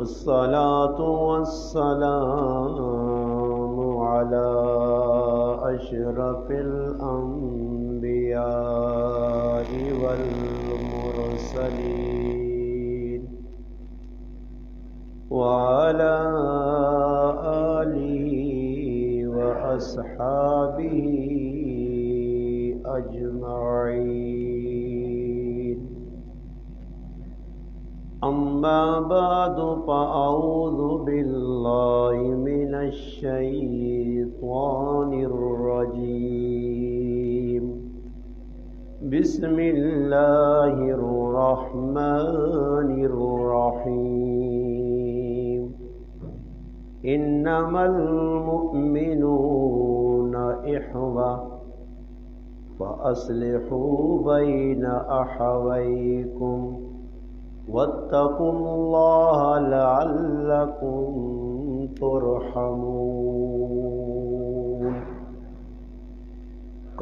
والصلاة والسلام على أشرف الأنبياء والمرسلين وعلى آله وأصحابه أجمعين. أما بعد فأعوذ بالله من الشيطان الرجيم. بسم الله الرحمن الرحيم. إنما المؤمنون إخوة فأصلحوا بين أخويكم واتقوا الله لعلكم ترحمون.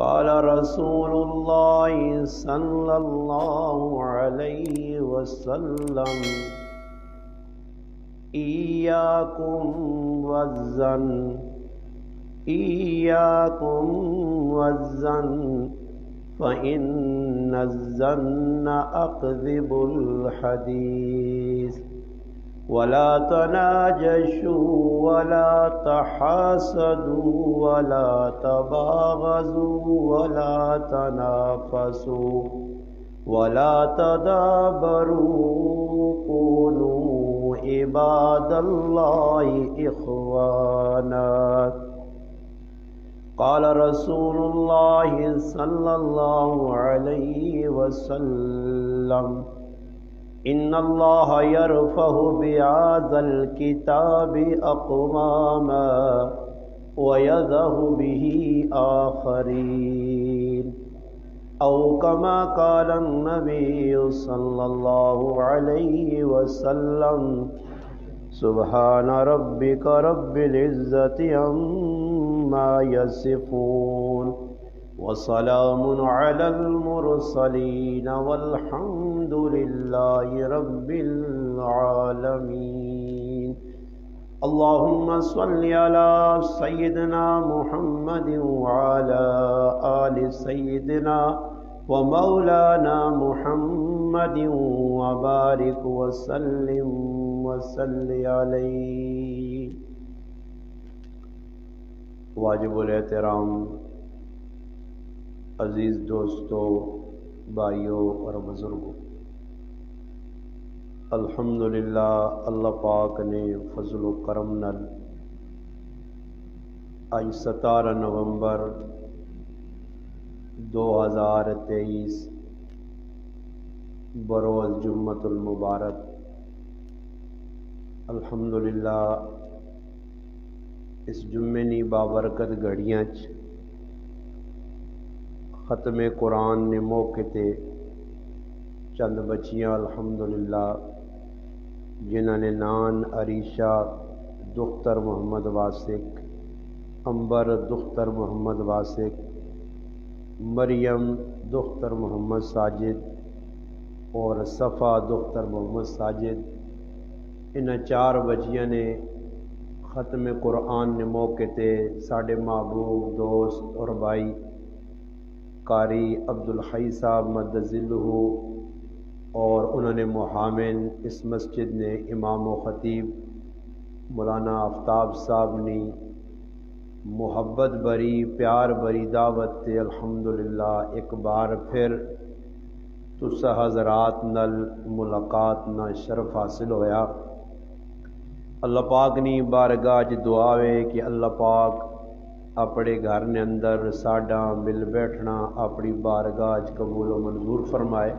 قال رسول الله صلى الله عليه وسلم: إياكم والظن فإن الظن أكذب الحديث. ولا تناجشوا ولا تحاسدوا ولا تباغضوا ولا تنافسوا ولا تدابروا. كونوا عباد الله إخوانا. قال رسول الله صلى الله عليه وسلم: إن الله يرفع بهذا الكتاب أقواما ويضع به آخرين، أو كما قال النبي صلى الله عليه وسلم: سبحان ربك رب العزة عما يصفون وسلام على المرسلين والحمد لله رب العالمين. اللهم صل على سيدنا محمد وعلى آل سيدنا ومولانا محمد وبارك وسلم وصل علیہ. واجب الاحترام عزیز دوستوں، بھائیوں اور بزرگوں، الحمدللہ اللہ پاک نے فضل و کرم نال آج 17 نومبر 2023 بروز جمعۃ المبارک الحمدللہ اس جمعے نی بابرکت گھڑیاں ختم قرآن نے موقع تے چند بچیاں الحمدللہ جنہاں نے نان عریشہ دختر محمد واسق، امبر دختر محمد واسق، مریم دختر محمد ساجد اور صفا دختر محمد ساجد، ان 4 بچیاں نے ختم قرآن نے موقع تے ساڈے محبوب دوست اور بھائی قاری عبدالحی صاحب مدذلہ اور انہوں نے محامن اس مسجد نے امام و خطیب مولانا آفتاب صاحب نے محبت بری پیار بری دعوت تے الحمدللہ ایک بار پھر تسا حضرات نل ملاقات نہ شرف حاصل ہویا. اللہ پاک نی بارگاہ دعا ہے کہ اللہ پاک اپنے گھر نے اندر ساڈا مل بیٹھنا اپنی بارگاہ قبول و منظور فرمائے.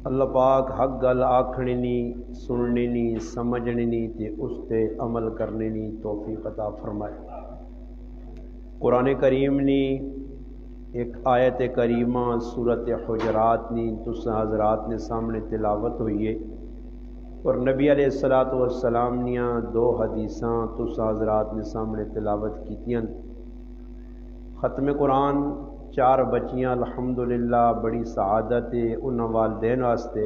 اللہ پاک حق گل آکھنی نی، سننی نی، سمجھنی نی تے اس تے عمل کرنے نی توفیق عطا فرمائے. قرآن کریم نی ایک آیت کریمہ صورت حجرات نی تسا حضرات نے سامنے تلاوت ہوئی ہے، اور نبی علیہ الصلوۃ والسلام نیاں 2 حدیثاں تسا حضرات نے سامنے تلاوت کیتیاں. ختم قرآن 4 بچیاں الحمدللہ بڑی سعادت ہے انہاں والدین واسطے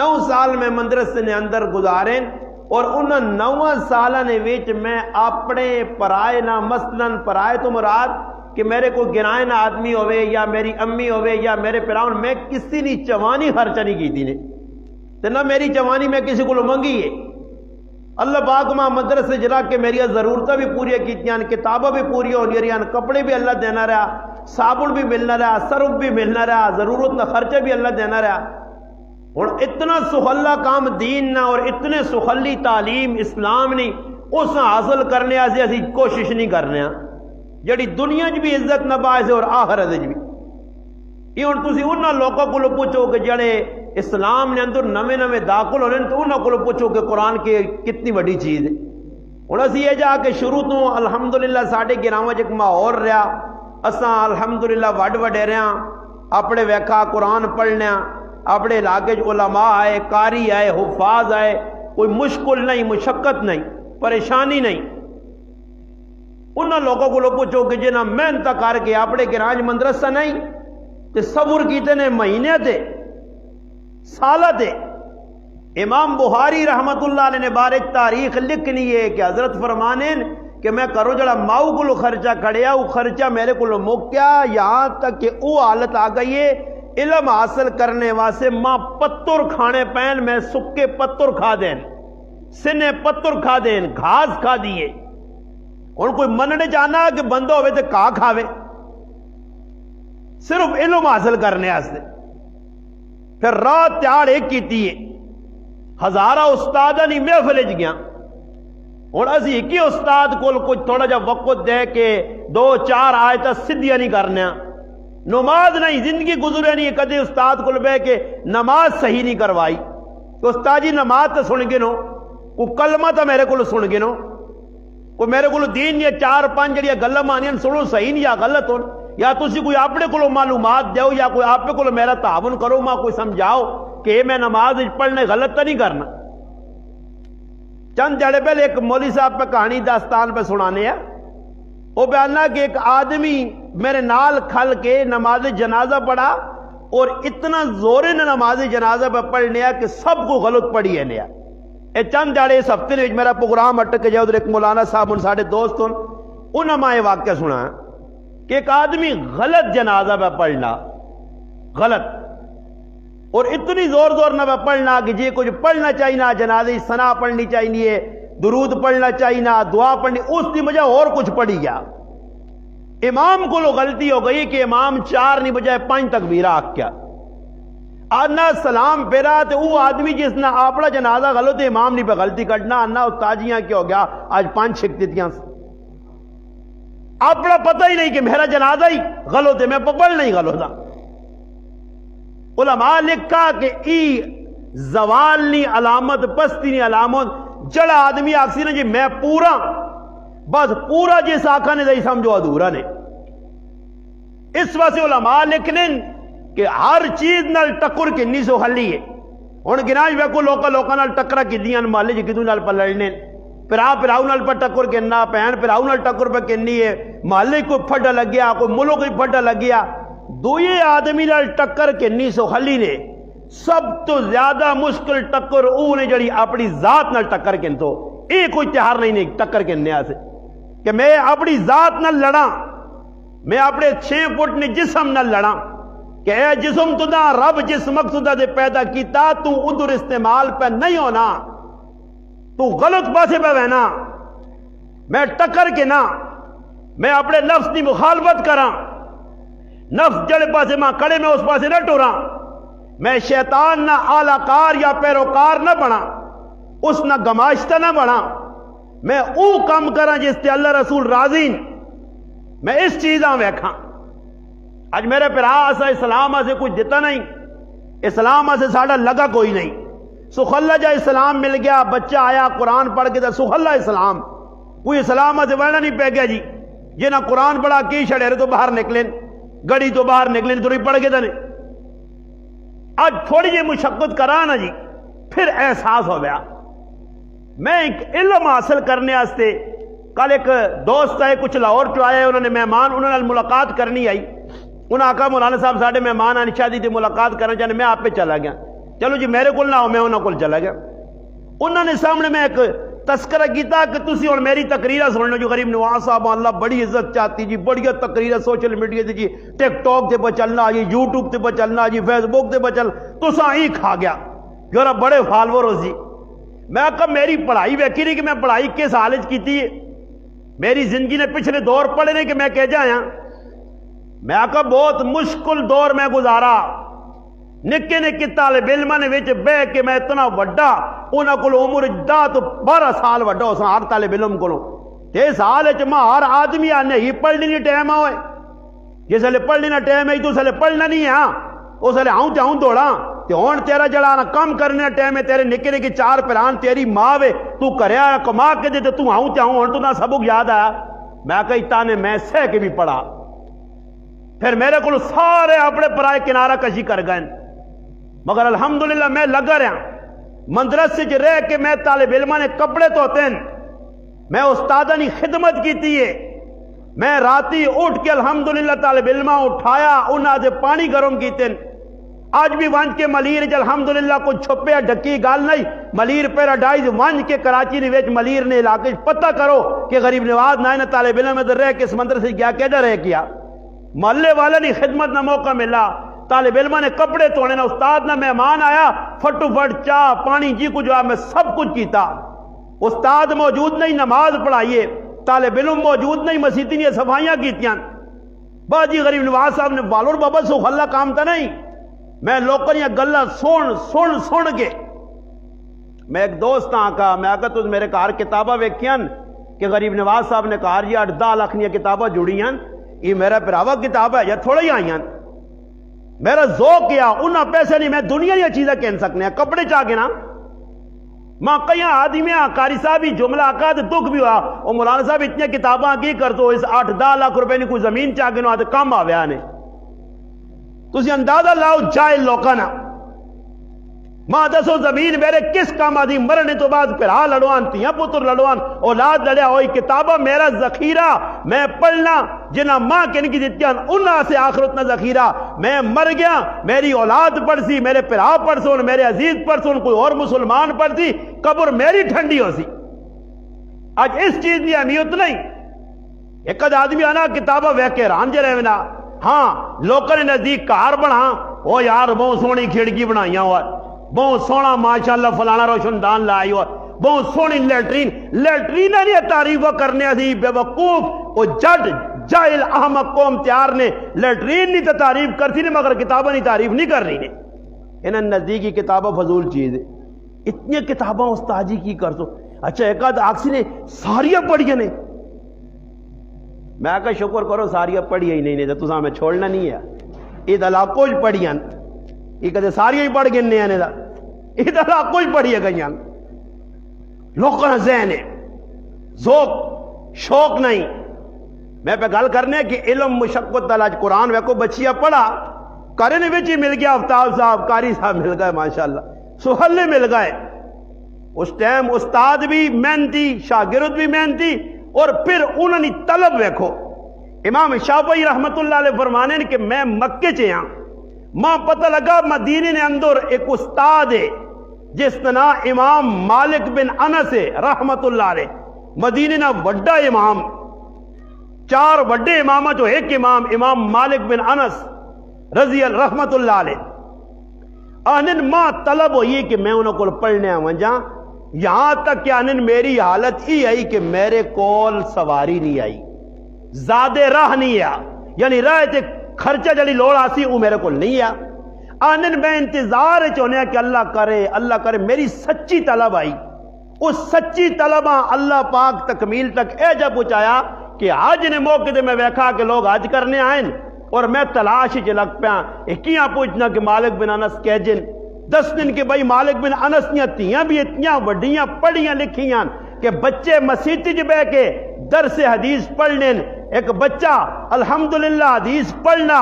9 سال میں مدرسے نے اندر گزارے اور ان 9 سالوں نے وچ میں اپنے پرائے نہ مثلاً پرائے تو مراد کہ میرے کو گرائے نہ آدمی ہوئے یا میری امی ہوئے یا میرے پراؤن میں کسی نے چوانی خرچہ نہیں کی تھی نے تے نہ میری چوانی میں کسی کو منگی ہے. اللہ پاک ماں مدرسے جلا کے میری ضرورتیں بھی پوری کیتیاں کتابیں بھی پوری ہو رہی ہیں کپڑے بھی اللہ دینا رہا صابن بھی ملنا رہا سرف بھی ملنا رہا ضرورت نہ خرچے بھی اللہ دینا رہا. اور اتنا سخلا کام دین نہ اور اتنے سخلی تعلیم اسلام نہیں اس حاصل کرنے سے اسی کوشش نہیں کرنے جڑی دنیا بھی عزت نہ پائے اور آخرت بھی. یہ ہوں تھی انہوں لوگوں کو پوچھو کہ جڑے اسلام نے اندر نویں نویں داخل ہونے تو انہوں کو پوچھو کہ قرآن کی کتنی بڑی چیز ہے. ہوں اسی یہ جا کے شروع تو الحمدللہ ساڈے گراواں ایک ماحول رہا اساں الحمدللہ وڈ وڈیرے اپنے ویکھا قرآن پڑھنے اپنے علاقے علماء آئے قاری آئے حفاظ آئے کوئی مشکل نہیں مشقت نہیں پریشانی نہیں. انہوں لوگوں کو پوچھو کہ جنہیں محنت کر کے اپنے گراج مدرسہ نہیں تے صبر کیتے نے مہینے تے سالہ تے. امام بخاری رحمت اللہ علیہ نے بارک تاریخ لکھنی ہے کہ حضرت فرمانے کہ میں کرو جڑا ماؤ کو خرچہ کھڑیا وہ خرچہ میرے کو مکیا یہاں تک کہ وہ حالت آ گئی ہے علم حاصل کرنے واسطے ماں پتر کھانے پین میں سکے پتر کھا دین سنے پتر کھا دین گھاس کھا دیے. اور کوئی مننے جانا کہ بندہ ہوئے تو کھا کھاوے صرف علم حاصل کرنے واسطے. پھر رات تیار ایک کیتی ہے ہزارہ استاد نہیں محفل گیا اور اسی ایک ہی استاد کو کچھ تھوڑا جا وقت دے کے 2-4 آیتاں سدھیاں نہیں کرنے نماز نہیں زندگی گزرے نہیں کدی استاد کو بہ کے نماز صحیح نہیں کروائی کہ استاد جی نماز تو سن گے نو کو کلمہ تو میرے کو سن گے نو کو میرے کو دین یہ 4-5 جڑیاں گلاں مانیاں سنو صحیح نہیں یا غلط ہو یا تسی کوئی اپنے کو معلومات دیو یا کوئی آپ کو میرا تعاون کرو ماں کوئی سمجھاؤ کہ میں نماز پڑھنے غلط تو نہیں کرنا. چند جڑے پہلے ایک مولوی صاحب پہ کہانی داستان پہ سنانے ہیں وہ بیانہ کہ ایک آدمی میرے نال کھل کے نماز جنازہ پڑھا اور اتنا زور نے نماز جنازہ پہ پڑھنے کہ سب کو غلط پڑھی ہے نیا. اے چند جڑے اس ہفتے نے میرا پروگرام اٹک جائے ادھر ایک مولانا صاحب ان ساڑھے دوست انہوں نے یہ واقعہ سنا کہ ایک آدمی غلط جنازہ پہ پڑھنا غلط اور اتنی زور نہ پہ پڑھنا کہ جی کچھ پڑھنا چاہیے جنازے ثنا پڑھنی چاہیے درود پڑھنا چاہیے دعا پڑھنی اس کی بجائے اور کچھ پڑھی گیا. امام کو غلطی ہو گئی کہ امام 4 نہیں بجائے 5 تکبیرہ آکھ کیا آنا سلام پھیرا تو وہ آدمی جس نے اپنا جنازہ غلط ہے امام نہیں پہ غلطی کرنا آنا استاجیاں کیا ہو گیا آج 5 چھک دیتیاں اپنا پتہ ہی نہیں کہ میرا جنازہ ہی غلط ہے میں پڑھ نہیں غلط ہوں. علماء لکھا کہ ای زوال نہیں علامت پستی نہیں علامت جڑا آدمی آکسی نے جی میں پورا بس پورا جس آقا نے دائی سمجھو ادھورا نے. اس واسے علماء لکھنے کہ ہر چیز نال ٹکر کنی سو خلی ہے. ہن گناج ویکو لوکا نال ٹکرا کیدیاں مالے جی کدوں نال پلڑنے پراؤ نال پر ٹکر کنا بہن پراؤ نال ٹکر پہ کنی ہے محلے کوئی پھڈا لگیا کوئی ملک کوئی پھڈا لگیا دوئے آدمی نال ٹکر کنی سو خلی نے. سب تو زیادہ مشکل ٹکر او نے جڑی اپنی ذات نال ٹکر کن تو یہ کوئی تہار نہیں ٹکر کننے سے کہ میں اپنی ذات نال لڑا میں اپنے 6 فٹ نے جسم نال لڑا کہ اے جسم تو دا رب جس مقصود دے پیدا کیتا تو ادھر استعمال پہ نہیں ہونا تو غلط پاسے پہ بہنا میں ٹکر کے نہ میں اپنے نفس کی مخالفت کرا نفس جڑے پاسے ماں کڑے میں اس پاسے نہ ٹورا میں شیطان نہ آلہ کار یا پیروکار نہ بنا اس نہ گماشتہ نہ بنا میں او کام کرا جس تے اللہ رسول راضی میں اس چیزاں ویکھاں. آج میرے پرا اسا اسلام سے کچھ دیتا نہیں اسلام سے ساڑھا لگا کوئی نہیں سخلا جا اسلام مل گیا بچہ آیا قرآن پڑھ کے تو سخلا اسلام کوئی اسلام سے ورنہ نہیں پہ گیا جی جنہ قرآن پڑھا کی شڑے تو باہر نکلیں گڑی تو باہر نکلیں تو پڑھ کے تو نہیں. آج تھوڑی جی مشقت کرانا جی پھر احساس ہو گیا. میں ایک علم حاصل کرنے آستے کل ایک دوست آئے کچھ لاہور چو آئے انہوں نے مہمان انہوں نے ملاقات کرنی آئی انہوں نے آقا مولانا صاحب ساڑھے مہمان آنے شادی تھی ملاقات کرنا چاہنے میں آپ پہ چلا گیا چلو جی میرے کو نہ ہو، میں انہوں کو چلا گیا. انہوں نے سامنے میں ایک تذکرہ کیتا کہ تسی اور میری تقریرہ سن لو جو غریب نواز صاحب اللہ بڑی عزت چاہتی جی، بڑی تقریرہ سوشل میڈیا تے جی، ٹک ٹاک تے پہ چلنا جی، یوٹیوب تے پہ چلنا جی، فیس بک تے پہ چلنا، تساں ہی کھا گیا جو بڑے فالور ہو سی. میں کہا میری پڑھائی ویکھی نہیں کہ میں پڑھائی کس حالت کیتی ہے، میری زندگی نے پچھلے دور پڑھے نہیں کہ میں کہہ جایا. میں کہا بہت مشکل دور میں گزارا، نکے نکے طالب علم نے وچ بہ کے میں اتنا وڈا، انہاں کول عمر 10 تو 12 سال وڈا ہو سا ہر طالب علم کولوں. تے سال وچ ہر آدمی آنے ہی پڑھنے نہیں ٹائم ہوئے، جس ویلے پڑھنے نہ ٹائم ہے تو اس ویلے پڑھنا نہیں ہے، اس ویلے آؤں چاہوں دوڑا. تے ہن تیرا جڑا نا کم کرنے ٹائم ہے، تیرے نکے نکے 4 پران تیری ماں وے، تو کریا کما کے دے تے تو آؤں چاہوں ہن تو نہ سبق یاد آیا. میں کہی تانے میں سہ کے بھی پڑھا، پھر میرے کو سارے اپنے پرائے کنارہ کشی کر گئے، مگر الحمدللہ میں لگا رہا. مدرسے چ رہ کے میں طالب علماں نے کپڑے دھوتے ہیں، میں استاداں کی خدمت کیتی ہے. میں راتی اٹھ کے الحمدللہ طالب علماں اٹھایا، انہاں دے پانی گرم کیتے ہیں. آج بھی ونج کے ملیر چ الحمدللہ کو چھپیا ڈکی گال نہیں، ملیر پیراڈائز ونج کے کراچی نے ویچ ملیر نے علاقے پتہ کرو کہ غریب نواز نائن طالب علم میں رہ کے اس مدرسے سے گیا کیدہ رہ کیا. محلے والے نے خدمت نہ موقع ملا، طالب علماں نے کپڑے توڑے نہ، استاد نہ مہمان آیا، فٹو فٹ چاہ پانی جی کو جو میں سب کچھ کیتا. استاد موجود نہیں، نماز پڑھائیے، طالب علم موجود نہیں، مسیتی نے صفائیاں کیتیاں. باجی غریب نواز صاحب نے والور بابا سو خلا کام تا نہیں. میں لوکل یا گلہ سن کے میں ایک دوست آکا، میں آکا تو میرے کار کتابہ ویکھیاں کہ غریب نواز صاحب نے کہا جی 8-10 لاکھ نیا کتابہ جڑیاں، یہ میرا پراوا کتاب ہے یا تھوڑا ہی آئیاں. میرا ذوق کیا انہاں پیسے نہیں، میں دنیا یا چیزیں کہن سکنے ہیں، کپڑے چاہ کے نا ماں کئی آدمی قاری صاحب ہی جملہ آکا تو دکھ بھی ہوا، وہ مولانا صاحب اتنی کتاباں کی کر دو، اس 8-10 لاکھ روپے نے کوئی زمین چاہ کے نو آتے کم آویا نے. تسی اندازہ لاؤ جائل لوکانا ماں دسو زمین میرے کس کام آدھی، مرنے تو بعد پھرا لڑوان، تیاں پتر لڑوان، اولاد لڑیا ہوئی. کتابہ میرا ذخیرہ، میں پڑھنا جنہ ماں کے انکی دیتیاں انہاں سے آخرتنا ذخیرہ. میں مر گیا، میری اولاد پڑھ سی، میرے پھرا پڑھ سون، میرے عزیز پڑھ سون، کوئی اور مسلمان پڑھ سی، قبر میری ٹھنڈی ہو سی. آج اس چیز کی اہمیت نہیں. ایک آدمی آنا کتابہ وے کے رانجے رہنا، ہاں لوکاں نے نزدیک کار بنا، او یار بہت سونی کھڑکی بنائیاں ہوا، بہت سونا ماشاءاللہ فلانا روشن دان لائی ہوا، بہت سونی لیٹرین نہیں تعریف کرنے تھی. بے وقوف وہ جڈ جاہل احمق قوم تیار نے لیٹرین نہیں تو تعریف کرتی نہیں، مگر کتابہ نہیں تعریف نہیں کر رہی نے. انہیں نزدیکی کتابہ فضول چیز ہے. اتنی کتاباں استاجی کی کر سو. اچھا ایک آدھ آکسی نے ساریاں پڑھیا نے، میں کہا شکر کرو ساریاں پڑھیا ہی نہیں تو تساں میں چھوڑنا نہیں ہے. یہ علاقوں پڑھیاں، یہ کہتے ساریاں ہی پڑھ گئے نے دا، یہ علاقوں پڑھیا گئیاں. لوگوں ذہن ہے، ذوق شوق نہیں. میں پہ گل کرنے کہ علم مشقت علاج قرآن ویکو بچیا پڑھا کرنے وچ ہی مل گیا. آفتاب صاحب قاری صاحب مل گئے، ماشاءاللہ سہلے مل گئے. اس ٹائم استاد بھی محنتی، شاگرد بھی محنتی، اور پھر انہوں نے طلب ویکھو. امام شافعی رحمت اللہ علیہ فرمانے کہ میں مکے چیاں ماں پتہ لگا مدینے نے اندر ایک استاد ہے جس طرح امام مالک بن انس ہے رحمت اللہ علیہ. مدینے نا وڈا امام، 4 وڈے امامہ جو ایک امام مالک بن انس رضی اللہ رحمت اللہ علیہ. آنن ماں طلب ہوئی کہ میں انہوں کو پڑھنے آؤں جا، یہاں تک کہ آنن میری حالت ہی آئی کہ میرے کول سواری نہیں آئی، زیادہ راہ نہیں آ، یعنی راہ تے خرچہ جڑی لوڑ آسی وہ میرے کول نہیں آ. آنن میں انتظار چونے کہ اللہ کرے میری سچی طلب آئی. اس سچی طلبہ اللہ پاک تکمیل تک اے جب پہنچایا کہ آج نے موقع دے میں ویکھا کہ لوگ آج کرنے آئیں، اور میں تلاش چ لگ پیا کیاں پوچھنا کہ مالک بن انس کہہ جن 10 دن کے بھائی مالک بن انس نیاں تیاں بھی اتنیاں وڈیاں پڑھیاں لکھیاں کہ بچے مسیتی جی بہ کے درس حدیث پڑھ لیں. ایک بچہ الحمدللہ حدیث پڑھنا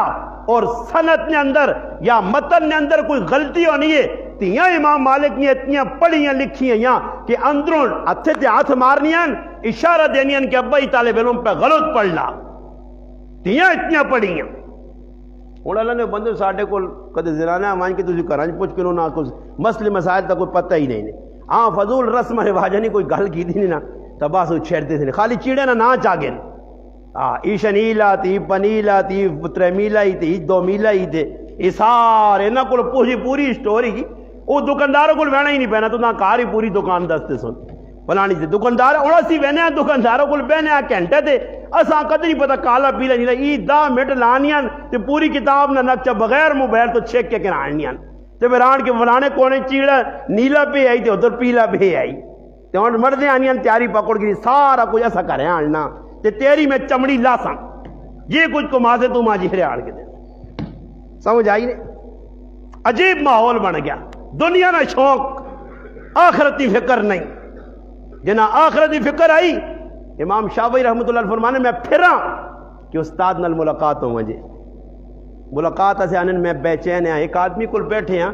اور سنت نے اندر یا متن نے اندر کوئی غلطی ہونی ہے، تیاں امام مالک نے اتنیاں پڑھیاں لکھیاں کہ اندروں ہتھے تے ہاتھ مارنیاں، اشارہ دینیاں کہ ابا ہی طالب علم پہ غلط پڑھنا، تیاں اتنیاں پڑھیاں. ہوں اللہ نے بندے ساڈے کول کدے زرانہ مان کے تسی گھراں پوچھ کے نہ کوئی مسئلے مسائل دا کوئی پتہ ہی نہیں ہاں فضول رسم رواج نہیں کوئی گل کی نہیں نا تو بس چھیڑتے تھے خالی چیڑے نہ چاگن ایشنیلا تی پنیلا تی 3 میلا ہی تی 2 میلا ہی تے یہ سارے نہ کول پوری سٹوری کی وہ دکانداروں کو بہنا ہی نہیں پہنا تو نہ کار ہی پوری دکان دستے سن فلانی تے دکاندار ہوں اسی بہنے دکانداروں کو بہنے گھنٹے تے اساں کدی نہیں پتا کالا پیلا نہیں ای 10 منٹ لانیاں تے پوری کتاب نہ نقشہ بغیر موبائل تو چیک کے کرانیاں تے پھر آن کے فلانے کونے چیڑا نیلا پہ آئی تے ادھر پیلا پہ آئی تے ہن مردے آنیاں تیاری پکڑ کے سارا کچھ ایسا کرے آننا تے تیری میں چمڑی لاساں یہ کچھ کما سے تو ماجی ہرے آڑ کے دے سمجھ آئی نہیں عجیب ماحول بن گیا دنیا نہ شوق آخرتی فکر نہیں جنا آخرتی فکر آئی امام شافعی رحمۃ اللہ علیہ فرمانے میں پھراں کہ استاد نال ملاقات ہو مجھے ملاقات سے آنن میں بے چین ہاں ایک آدمی کو بیٹھے ہیں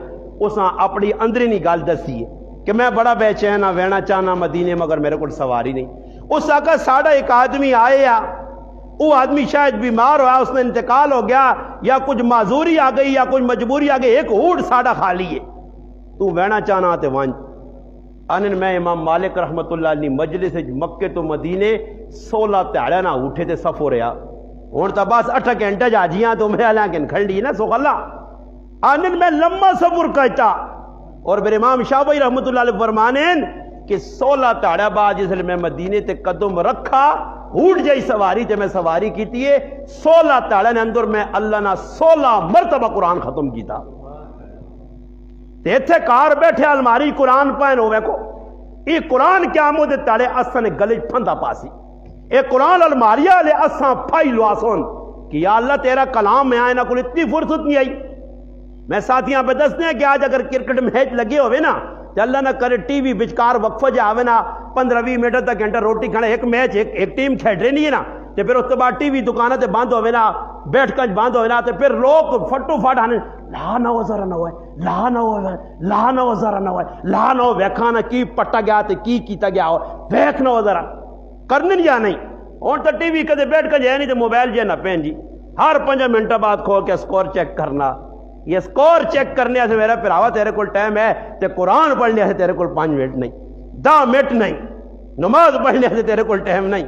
اساں اپنی اندری نہیں گل دسی ہے کہ میں بڑا بے چین ہاں وینا چاہنا مدینے مگر میرے کو سواری نہیں اس آقا ساڑھا ایک آدمی آئے یا وہ آدمی شاید بیمار ہوا اس نے انتقال ہو گیا یا کچھ معذوری آ گئی یا کچھ مجبوری آ گئی ایک اونٹ ساڑھا خالی ہے تو وینا چاہنا تے وانج آنن میں امام مالک رحمت اللہ علیہ مجلس مکے تو مدینے 16 تیڑے نہ اٹھے تے سفر رہا ہوں تو بس 8 گھنٹے جاجیاں تو میں لیکن کھنڈی نا سو اللہ آنن میں لمبا سفر کہتا اور پھر امام شافعی رحمت اللہ علیہ فرمانے کہ 16 تیڑے بعد جس میں مدینے تے قدم رکھا اٹھ جائی سواری تے میں سواری کی تھی 16 تیڑے نے اندر میں اللہ نہ 16 مرتبہ قرآن ختم کیتا ایتھے کار بیٹھے الماری قرآن پہن ہوئے کو یہ قرآن کیا مو دے تاڑے اساں نے گلے پھندا پاسی اے قرآن الماریہ لے اساں پھائی لواسون کہ یا اللہ تیرا کلام میں آئے نہ کوئی اتنی فرصت نہیں آئی میں ساتھیاں پہ دستے ہیں کہ آج اگر کرکٹ میچ لگے ہوئے نا تو اللہ نہ کرے ٹی وی بچکار وقفہ جا آوے نا 15-20 منٹ تک گھنٹہ روٹی کھانا ایک میچ ایک ٹیم کھیڑ رہی نہیں ہے نا تو پھر اس کے بعد ٹی وی دکانہ تے بند ہوئے نا بیٹھ کنج بند ہوئے نا تو پھر لوگ فٹو فٹ آنے لا نہ ہو ذرا نہ ہوئے لا نہ ہوئے لا نہ ہو ذرا نہ ہوئے لا نہ ہو ویکھانا کی پٹا گیا تے کی کیتا گیا ہو ویکھ نہ ہو ذرا کرنے نہیں یا نہیں اور تو ٹی وی کدے بیٹھ کنج ہے نہیں تو موبائل جے نہ پہن جی ہر 5 منٹ بعد کھول کے سکور چیک کرنا یہ سکور چیک کرنے سے میرا پھراوا تیرے کول ٹائم ہے تے قرآن پڑھنے سے تیرے کول 5 منٹ نہیں 10 منٹ نہیں نماز پڑھنے سے تیرے کول ٹائم نہیں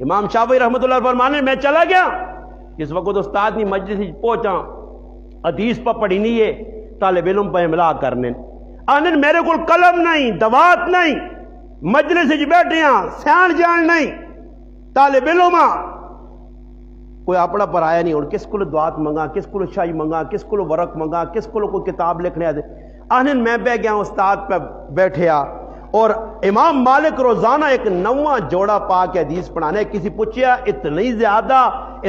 امام شافعی رحمۃ اللہ فرمانے میں چلا گیا اس وقت استاد نہیں مجلس پہنچا حدیث پہ پڑھی نہیں ہے طالب علم پہ املا کرنے آنن میرے کو قلم نہیں دوات نہیں مجلس بیٹھے ہیں سیان جان نہیں طالب علم کوئی اپنا پر آیا نہیں اور کس کو دعات منگا کس کو شاہی منگا کس کو ورق منگا کس کو کوئی کتاب لکھنے آتے آنن میں بہ گیا استاد پہ بیٹھے اور امام مالک روزانہ ایک نواں جوڑا پا کے حدیث پڑھانے کسی پوچھیا اتنی زیادہ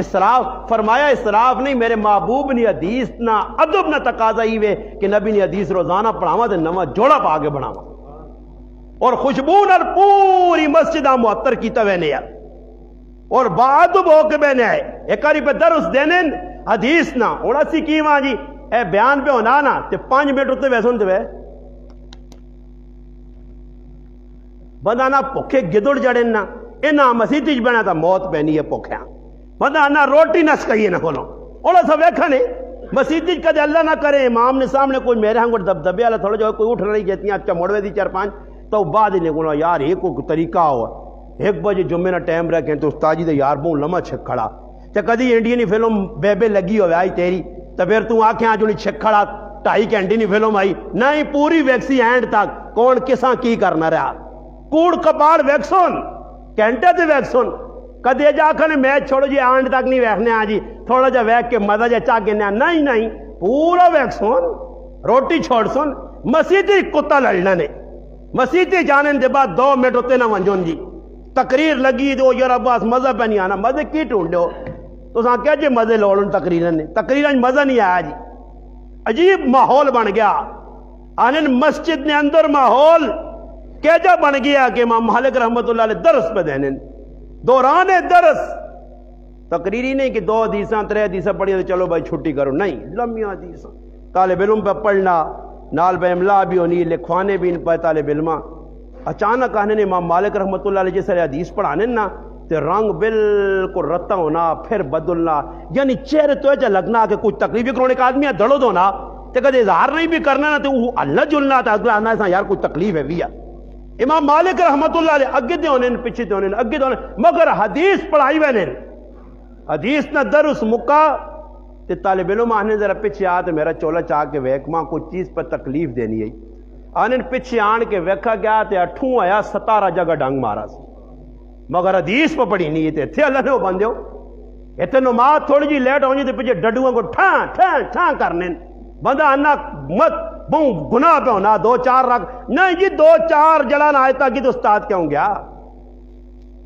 اسراف فرمایا اسراف نہیں میرے محبوب نے حدیث نہ ادب نہ تقاضا ہی وے کہ نبی نے حدیث روزانہ پڑھاوا تے نواں جوڑا پا کے بناوا اور خوشبو نال پوری مسجد معطر کیتا وینے اور بادب ہو کے بہنے آئے ایک کاری پہ درس دینے حدیث نہ اور اسی کی وہاں جی اے بیان پہ ہونا نا تے 5 منٹ ہوتے ویسے ہوتے وے بندہ نہ پوکھے گدڑ جڑے نا انہاں مسیح بنا تا موت پہنی ہے پوکھیاں بندہ نہ روٹی نہ سکائیے نہ کھولو اور سب ویکھا نہیں مسیح کدے اللہ نہ کرے امام نے سامنے کوئی میرے ہاں کو دبدبے والا تھوڑا جو کوئی اٹھ رہی جتنی اچھا موڑوے دی 4-5 تو بعد ہی نکلو یار یہ کوئی طریقہ ہوا 1 بجے جمعے نہ ٹائم رکھیں تو استاد جی دے یار بہوں لمحہ چھک کھڑا تے کدی انڈین فلم بے لگی ہوئے آئی تیری تو پھر تو آنکھیں آج انہیں چھک کھڑا 2.5 گھنٹے نہیں فلم آئی نہیں پوری ویکسی اینڈ تک کون کساں کی کرنا رہا کوڑ کپاڑ ویکسون گھنٹے تے ویکسون کدے جا کھنے میچ چھوڑو جی آنڈ تک نہیں ویکھنے آ جی تھوڑا جا ویکھ کے مزہ جا چاہ گنے نہیں پورا ویکسون روٹی چھوڑ سن مسیحی کتا لڑنا نے مسیحی جانے دے بعد 2 منٹ ہوتے نہ ونجون جی تقریر لگی تو یار عباس مزہ پہ نہیں آنا مزے کی ٹونڈے ہو تو ساں کیا جی مزے لوڑن تقریرن نے تقریرن مزہ نہیں آیا جی عجیب ماحول بن گیا آنن مسجد نے اندر ماحول کیجا بن گیا کہ امام مالک رحمت اللہ علیہ درس پہ دینے دوران درس تقریری نہیں کہ 2 حدیثاں 3 حدیثاں پڑھی تو چلو بھائی چھٹی کرو نہیں لمبی حدیثاں طالب علم پہ پڑھنا نال پہ املا بھی ہونی لکھوانے بھی ان پہ طالب علم اچانک آنے نے امام مالک رحمت اللہ علیہ جیسے حدیث پڑھانے نا تے رنگ بالکل رتا ہونا پھر بدلنا، یعنی چہرے تو ایسا لگنا کہ کچھ تکلیف بھی کرونے کا آدمی ہے دڑو ہونا تے کدے اظہار نہیں بھی کرنا نا تے وہ اللہ جلنا تے اگلا آنا یار کچھ تکلیف ہے بھی ہے۔ امام مالک رحمت اللہ علیہ اگے دے ہونے پیچھے دے ہونے اگے دے ہونے مگر حدیث پڑھائی ہوئے حدیث نہ درس مکا تے طالب علم آنے ذرا پیچھے آ تے میرا چولا چاہ کے ویک ماں کوئی چیز پر تکلیف دینی ہے آنے پیچھے آن کے ویکھا گیا تے 8 آیا 17 جگہ ڈنگ مارا سی مگر حدیث پہ پڑھی نہیں تے تھے اللہ نے وہ بندے ہو اتنے نماز تھوڑی جی لیٹ ہونی تے پیچھے ڈڈوؤں کو ٹھاں ٹھاں ٹھاں کرنے بندہ آنا مت بوں گناہ پہ ہونا 2-4 رکھ نہیں جی 2-4 جلان آیتہ کی تو استاد کیا ہوں گیا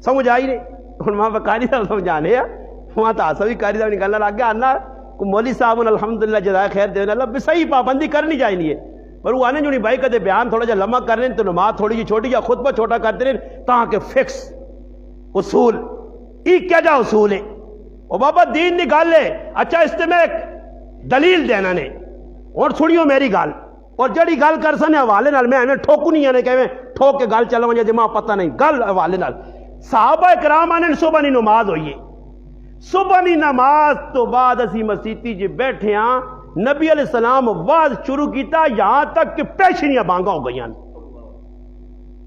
سمجھ آئی نہیں ان وہاں پہ قاری صاحب سمجھانے ہیں وہاں تو آسا بھی قاری صاحب نکلنا لگ گیا آنا کو مولی صاحب الحمدللہ جزائے خیر دینے اللہ بھی صحیح پابندی کرنی چاہیے پر وہ آنے جو نہیں بھائی کہتے بیان تھوڑا جا لمحہ کر رہے ہیں تو نماز تھوڑی جی چھوٹی یا خطبہ چھوٹا کرتے رہے تاکہ فکس اصول ایک کیا جا اصول ہے او بابا دین نکال لے اچھا اس میں ایک دلیل دینا نے اور سنیو میری گال اور جڑی گال کر سنے حوالے نال میں انہیں ٹھوکو نہیں آنے کہ میں ٹھوک کے گال چلا مجھے دماغ پتہ نہیں گال حوالے نال صحابہ کرام آنے صبح نہیں نماز ہوئی ہے صبح نہیں نماز تو بعد اسی مسیتی جی بیٹھے ہاں نبی علیہ السلام واز شروع کیتا یہاں تک کہ پیشنیاں بانگا ہو گئی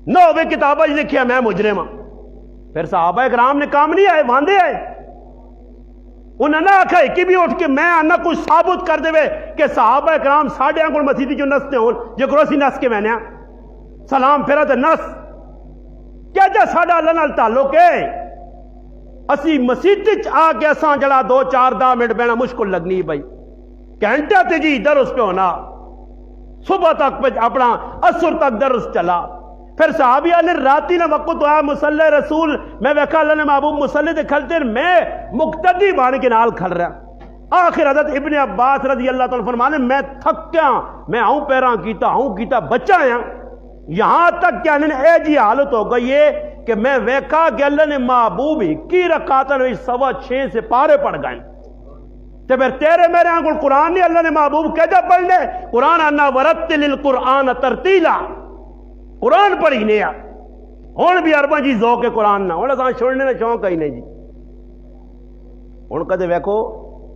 نہ ہوئے کتابہ جی لکھیا میں مجرم ہاں پھر صحابہ کرام نے کام نہیں آئے واندے آئے انہوں نے آکھا ہے کہ بھی اٹھ کے میں آنا کچھ ثابت کر دے کہ صحابہ کرام ساڑھے آنکھوں مسیدی جو نستے ہوں جو کروسی نس کے میں نے سلام پھیرا تے نس کیا جا ساڑھا اللہ نال تعلق ہے اسی مسیدی آ کے اساں جڑا 2-4 منٹ بینا مشکل لگنی بھائی گھنٹہ تے جی درس پہ ہونا صبح تک پہ اپنا عصر تک درس چلا پھر صحابیہ نے راتی نے وقت ہوا مسلح رسول میں ویکھا اللہ نے محبوب مسلح دے کھلتے میں مقتدی بان کے نال کھل رہا آخر حضرت ابن عباس رضی اللہ تعالیٰ فرمانے میں تھک گیا میں آؤں پیراں کیتا بچہ آیا یہاں تک کہ انہیں اے جی حالت ہو گئی ہے کہ میں ویکھا کہ اللہ نے محبوب ہی کی رکعتاں 6:15 سے پارے پڑ گئے تو پھر تیرے میرے آنکھ قرآن نہیں اللہ نے محبوب کہتا پڑھنے قرآن انا ورتل القرآن ترتیلا قرآن پڑھی نہیں ہوں بھی ارباں جی ذوق قرآن نہ ہوں اساں چھوڑنے کا شوق ہی نہیں جی ہوں کدے ویکھو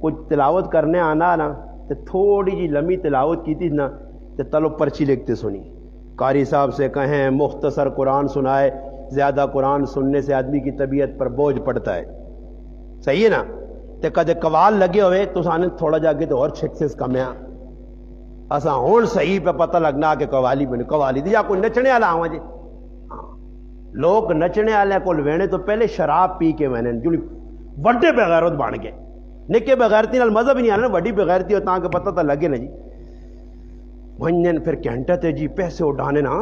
کچھ تلاوت کرنے آنا نا تو تھوڑی جی لمبی تلاوت کی تھی نا تو تلو پرچی لکھتے سنی قاری صاحب سے کہیں مختصر قرآن سنائے زیادہ قرآن سننے سے آدمی کی طبیعت پر بوجھ پڑتا ہے صحیح ہے نا تو کدے قوال لگے ہوئے تو سانے تھوڑا جا کے تو اور چھکسس کمیاں اساں ہون صحیح پہ پتہ لگنا کہ قوالی بنے قوالی دی یا کوئی نچنے والا آواں جی لوگ نچنے والے کو وینے تو پہلے شراب پی کے وینے جو وڈے بغیرت بن گئے نکے بغیرتی نال مذہب ہی نہیں آنا وڈی بغیرتی ہو تاکہ پتہ تو لگے نا جی ونجن پھر گھنٹہ تے جی پیسے اٹھانے نا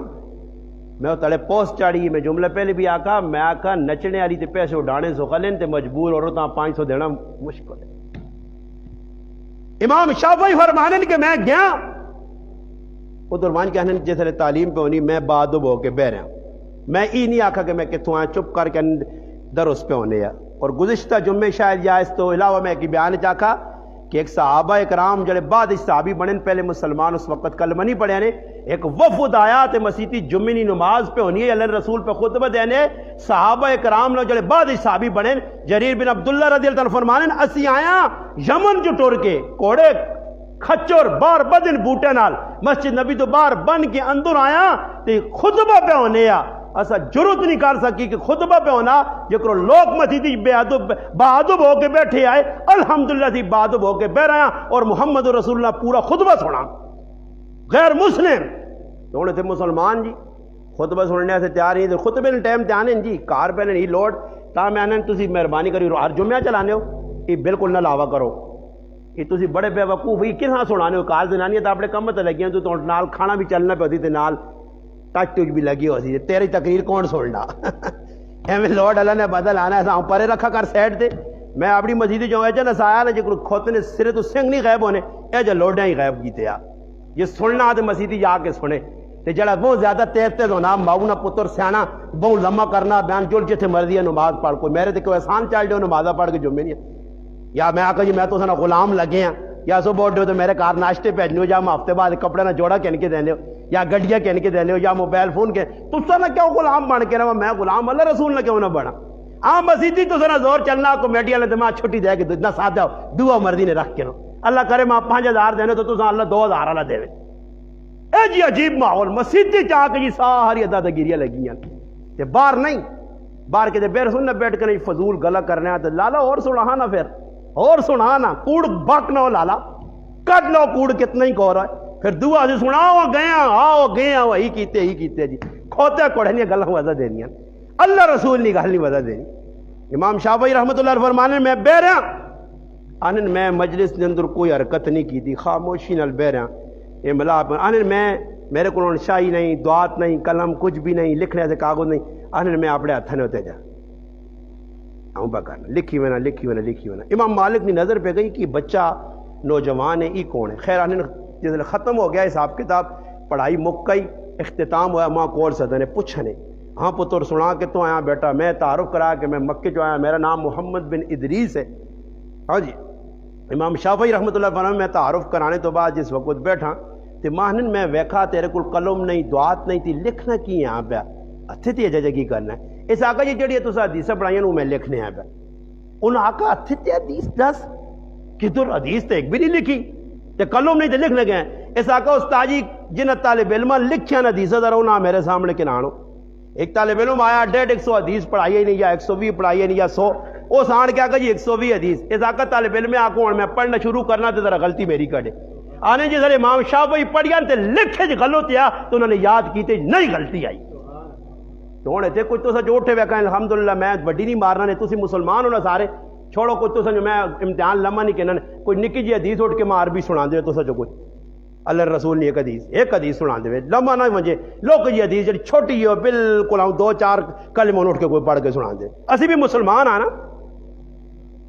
میں تڑے پوسٹ چاڑی میں جملہ پہلے بھی آکا میں آکا نچنے والی تے پیسے اٹھانے سو خلین تے مجبور عورتاں 500 دینا مشکل ہے امام شافعی فرمانے کہ میں گیا ادھر مان کہنے جیسے تعلیم پہ ہونی میں بادب ہو کے بہ رہا میں ای نہیں آکھا کہ میں کتوں آیا چپ کر کے درس پہ ہونے یا اور گزشتہ جمعے شاید یا اس تو علاوہ میں ایک بیان چاکھا کہ ایک صحابہ اکرام جڑے بعد اس صحابی بنن پہلے مسلمان اس وقت کلمہ نہیں پڑھے نے ایک وفد آیا تے مسیتی جمعی نماز پہ ہونی ہے اللہ رسول پہ خطبہ دینے صحابہ اکرام لوگ جڑے بعد اس صحابی بنن جریر بن عبداللہ رضی اللہ عنہ فرمانن اسی آیا یمن جو ٹور کے کوڑے کھچور بار بدن بوٹے نال مسجد نبی تو بار بن کے اندر آیا تے خطبہ پہ ہونے یا ایسا جرت نہیں کر سکی کہ خطبہ پہ ہونا جکرو لوگ مسیدی بادب ہو کے بیٹھے آئے الحمدللہ تھی بادب ہو کے بیٹھ آیا اور محمد رسول اللہ پورا خطبہ سنا غیر مسلم تو انہیں تھے مسلمان جی خطبہ سننے سے تیار نہیں خطبے نے ٹائم تے آنے جی کار پہ نہیں لوڈ تا میں آنے تسی مہربانی کری ہر جمعہ چلانے ہو یہ بالکل نہ لاوا کرو یہ تسی بڑے بے وقوف یہ کہاں سنانے ہو کار زنانی تو اپنے کم تے لگی ہیں تو نال کھانا بھی چلنا پہ ہوتی تے نال ٹچ ٹچ بھی لگی ہو سی تیری تقریر کون سننا ایویں لوڈ اللہ نے بدل آنا ایسا پرے رکھا کر سیڈ تے میں اپنی مسجد جو ہے جن سایا نے جو کھوتے نے سرے تو سنگ نہیں غائب ہونے اے جو لوڈیاں ہی غائب کیتے آ یہ سننا تے مسجد جا کے سنے تے جڑا بہت زیادہ تیز ہونا ماؤنا پتر سیانا بہت لمبا کرنا بیان جل جتھے مرضی ہے نماز پڑھ کوئی میرے تے کوئی احسان چل دے نمازاں پڑھ کے جمعے نہیں یا میں آکھا جی میں تو سنا غلام لگے ہیں یا سو بوڈ تو میرے کار ناشتے بھیجنے ہو یا ہفتے بعد کپڑے نہ جوڑا کہن کے دینے ہو یا گڈیاں کہن کے دینے ہو یا موبائل فون کے تو سا نہ کیوں غلام بن کے رہا میں غلام اللہ رسول نہ کیوں نہ بنا ہاں مسیدی تو سنا زور چلنا کمیٹی والے دماغ چھٹی دے کے نہ ساتھ جاؤ دعا مرضی نے رکھ کے نو اللہ کرے ماں 5000 دینے تو تسا اللہ 2000 والا دے اے جی عجیب ماحول مسیدی چاہ کے جی ساری ادا گیریاں لگیاں تے باہر نہیں باہر کے بیر سننا بیٹھ کے فضول گلا کرنے تے لالا اور سنا نا پھر اور سنا نا کوڑ بک نہ لالا کٹ لو کوڑ کتنا ہی کہہ رہا ہے پھر دعا سے سناؤ گیا وہی کیتے جی کھوتے کوڑے نہیں گلاں وجہ دینی اللہ رسول نہیں گل نہیں وجہ دینی امام شافعی رحمۃ اللہ فرمانے میں بہ رہا آنن میں مجلس کے اندر کوئی حرکت نہیں کی تھی خاموشی نال بہ رہا یہ ملاپ آنن میں میرے کو شاہی نہیں دعات نہیں قلم کچھ بھی نہیں لکھنے سے کاغذ نہیں آنن میں اپنے ہاتھ نے ہوتے جا ہوں کرنا لکھی ہونا امام مالک کی نظر پہ گئی کہ بچہ نوجوان ہے یہ کون ہے خیر آنن جس ختم ہو گیا حساب کتاب پڑھائی مک گئی اختتام ہوا ماں کول سدنے پوچھنے ہاں پتر سنا کہ تو آیا بیٹا میں تعارف کرا کہ میں مکے جو آیا میرا نام محمد بن ادریس ہے ہاں جی امام شافعی رحمۃ اللہ فرمانے میں تعارف کرانے تو بعد جس وقت بیٹھا تو ماہنن میں ویکھا تیرے کو قلم نہیں دعات نہیں تھی لکھنا کی یہاں پہ ہتھے تے ججہ کی کرنا ہے اس آقا جی جڑی تسا حدیث پڑھائیں وہ میں لکھنے آیا پہ انہوں آقا ہتھے تے حدیث دس کدھر حدیث تے ایک بھی نہیں لکھی تے قلم نہیں تے لکھنے گئے اس آقا استاد جی جن طالب علم لکھیا نہ حدیث ذرا انہاں میرے سامنے کے نانو ایک طالب علم آیا 150 حدیث پڑھائی نہیں یا 120 پڑھائی نہیں یا 100 وہ سان کیا کہ جی 120 حدیث اس آقا طالب علم میں آکو میں پڑھنا شروع کرنا تو ذرا غلطی میری کڑے آنے جی سر امام شافعی پڑھیا تے لکھے جی غلط یا تو انہوں نے یاد کیتے نہیں غلطی آئی تو ہونے تھے کوئی تو سا جو اٹھے وے کہیں الحمدللہ میں بڑی نہیں مارنا نے تسی مسلمان ہونا سارے چھوڑو کوئی تو سا جو میں امتحان لمحہ نہیں کہنا کوئی نکی جی حدیث اٹھ کے میں عربی سنا دے تو سا جو کوئی اللہ رسول نے ایک حدیث سنا دے لمحہ نہ مجھے لوگ جی حدیث جی چھوٹی ہو بالکل آؤں 2-4 کلموں اٹھ کے کوئی پڑھ کے سنا دے اسی بھی مسلمان آنا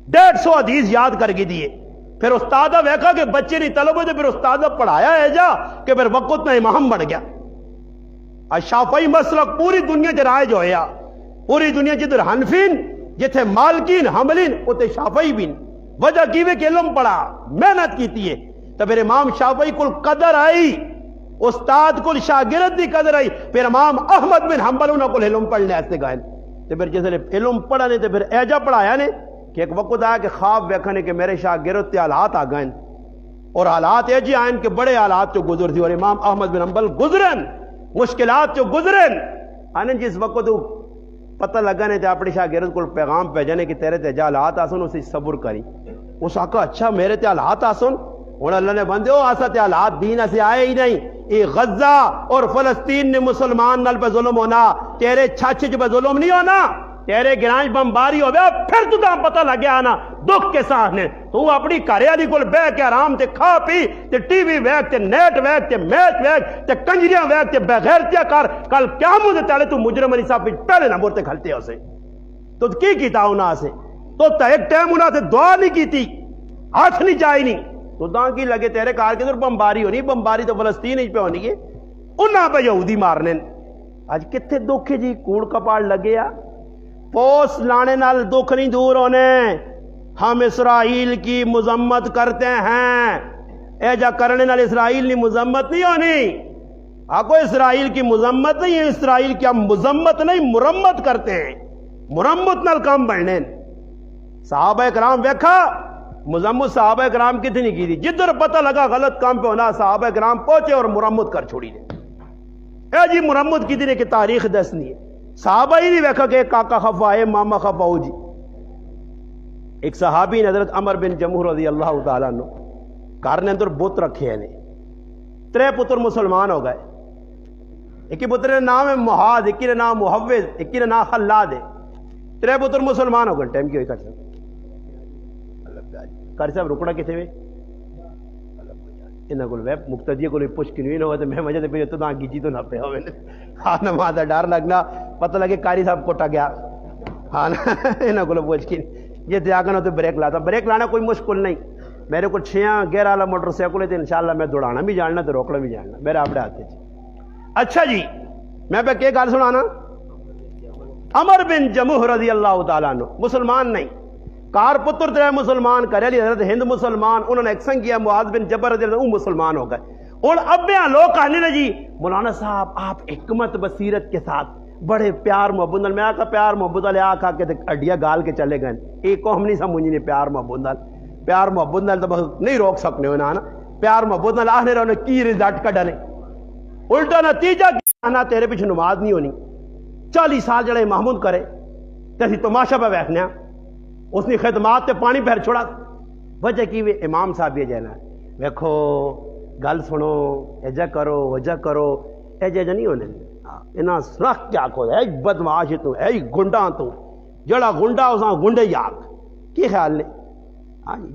150 حدیث یاد کر کے دیے پھر استادہ ویکھا کہ بچے نہیں طلب ہوتے پھر استادہ پڑھایا ہے جا کہ پھر وقت میں امام بڑھ گیا شافعی مسلک پوری دنیا چ رائج ہویا پوری دنیا جدھر حنفین جتھے مالکین حملین اتے شافعی بین وجہ کیوے کہ علم پڑھا محنت کیتی ہے تو پھر امام شافعی کل قدر آئی استاد کل شاگرد دی قدر آئی پھر امام احمد بن حنبل انہوں کل علم پڑھنے ایسے گئے تو پھر جیسے علم پڑھا نہیں تو پھر ایجا پڑھایا نے کہ ایک وقت آیا کہ خواب ویکھنے کہ میرے شاگرد تے حالات آ گئے اور حالات ایجی آئیں کہ بڑے حالات جو گزر تھی اور امام احمد بن حنبل گزرن مشکلات جو گزرن آنے جس وقت پتہ لگا نے تے اپنے شاگرد کو پیغام بھیجنے کہ تیرے تے حالات آسن اسے صبر کری اس آقا اچھا میرے تے حالات آسن اور اللہ نے بندے ہو آسا تے حالات دین سے آئے ہی نہیں یہ غزہ اور فلسطین نے مسلمان نال پہ ظلم ہونا تیرے چھاچے پہ ظلم نہیں ہونا تیرے گرانچ بمباری ہو گیا پھر تو پتہ لگ گیا نا دکھ کے ساتھ نے تو اپنی کاریالی کو بہ کے آرام تے کھا پی تے ٹی وی ویک تے نیٹ ویک تے میچ ویک تے کنجریاں ویک تے بغیرتیاں کر کل کیا مجھے تالے تو مجرم علی صاحب پہلے نمبر تے کھلتے ہو سے تو کی کیتا انہاں سے تو ایک ٹائم انہاں سے دعا نہیں کیتی ہاتھ نہیں چاہی نہیں تو داں کی لگے تیرے کار کے در بمباری ہونی بمباری تو فلسطین ہی پہ ہونی ہے انہاں پہ یہودی مارنے آج کتنے دکھ جی کوڑ کپاڑ لگے آ پوس لانے نال دکھ نہیں دور ہونے ہم اسرائیل کی مذمت کرتے ہیں ایجا کرنے نال اسرائیل کی مذمت نہیں ہونی آگو اسرائیل کی مذمت نہیں ہے اسرائیل کی ہم مذمت نہیں مرمت کرتے ہیں مرمت نال کام بڑھنے صحابہ اکرام ویکھا مذمت صحابہ اکرام کتنی کی تھی جدھر پتہ لگا غلط کام پہ ہونا صحابہ اکرام پہنچے اور مرمت کر چھوڑی دے اے جی مرمت کتنی کی تاریخ دسنی ہے صحابہ ہی نہیں ویکھا کہ کاکا خفا ہے ماما خفا ہو جی ایک صحابی نے حضرت عمر بن جموح رضی اللہ تعالیٰ عنہ گھر نے اندر بت رکھے ہیں 3 پتر مسلمان ہو گئے ایک پتر کا نام ہے محاذ ایک کا نام محوز ایک کا نام خلاد ہے 3 پتر مسلمان ہو گئے ٹائم کی ہوئی کر صاحب رکنا کتنے میں انہاں کول ویب مقتدی کو پوچھ کے نہیں ہوا تو میں وجہ پہ تو نہ گیجی تو نہ پہ ہوئے ہاں نماز ڈر لگنا پتہ لگے قاری صاحب کوٹا گیا ہاں انہاں کو پوچھ کے یہ دیا کرنا تو بریک لاتا بریک لانا کوئی مشکل نہیں میرے کو 6 گیئر والا موٹر سائیکل ہے تو انشاءاللہ میں دوڑانا بھی جاننا تو روکنا بھی جاننا میرے اپنے ہاتھ اچھا جی میں پہ کیا گل سنانا عمر بن جموح رضی اللہ تعالیٰ عنہ مسلمان نہیں کار پتر 3 مسلمان کرے علی حضرت ہند مسلمان انہوں نے ایکشن کیا معاذ بن جبر رضی اللہ عنہ مسلمان ہو گئے اور اب لوگ کہنے لگے جی مولانا صاحب آپ حکمت بصیرت کے ساتھ بڑے پیار محبت نال، میں آکا پیار محبت نال آکا کے اڈیا گال کے چلے گئے، ایک قوم نہیں سمجھنی نے پیار محبت نال، پیار محبت نال تو نہیں روک سکنے ہونا نا، پیار محبت نال آنے رہنے کی رزلٹ کا ڈنے، الٹا نتیجہ کیا تیرے پیچھے نماز نہیں ہونی، 40 سال جڑے محمود کرے تے تماشا پہ بیٹھنے، اس نے خدمات تے پانی پھیر چھوڑا، وجہ کی وہ امام صاحب یہ جانا ویکھو گل سنو ایجا کرو وجہ کرو، ایجا نہیں ہونے انہاں سرخ کیا کو ہے بدمعاش تو ہے گنڈا تو جڑا گنڈا اساں گنڈے یاک کی خیال نے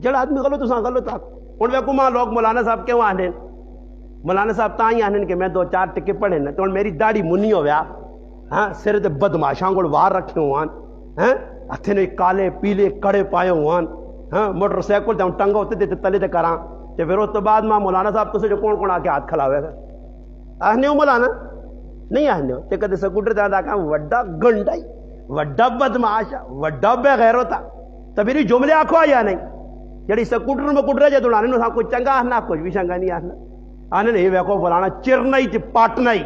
جڑا آدمی غلط اساں غلط آک ہن ویکھو ماں لوگ مولانا صاحب کیوں آنے مولانا صاحب تاں ہی آنے کہ میں 2-4 ٹکے پڑھے نا تو میری داڑھی منی ہویا ہاں سر تے بدمعاشاں کو وار رکھے ہوان ہیں ہتھے نے کالے پیلے کڑے پائے ہوان ہاں موٹر سائیکل تے ٹنگا ہوتے تے تلے تے کراں تے پھر اس تو بعد ماں مولانا صاحب تو سے جو کون آ کے ہاتھ کھلاوے گا آہنے ہو مولانا نہیں آہنے ہو تے کدے سکوٹر تے آندا کہ وڈا گنڈا وڈا بدمعاش وڈا بے غیرت تے میری جملے آکھو یا نہیں جڑی سکوٹر میں کٹرے جے دولانے نو کوئی چنگا آہنا کچھ بھی چنگا نہیں آہنا آنے نہیں ویکھو فلانا چرنا ہی تے پاٹنا ہی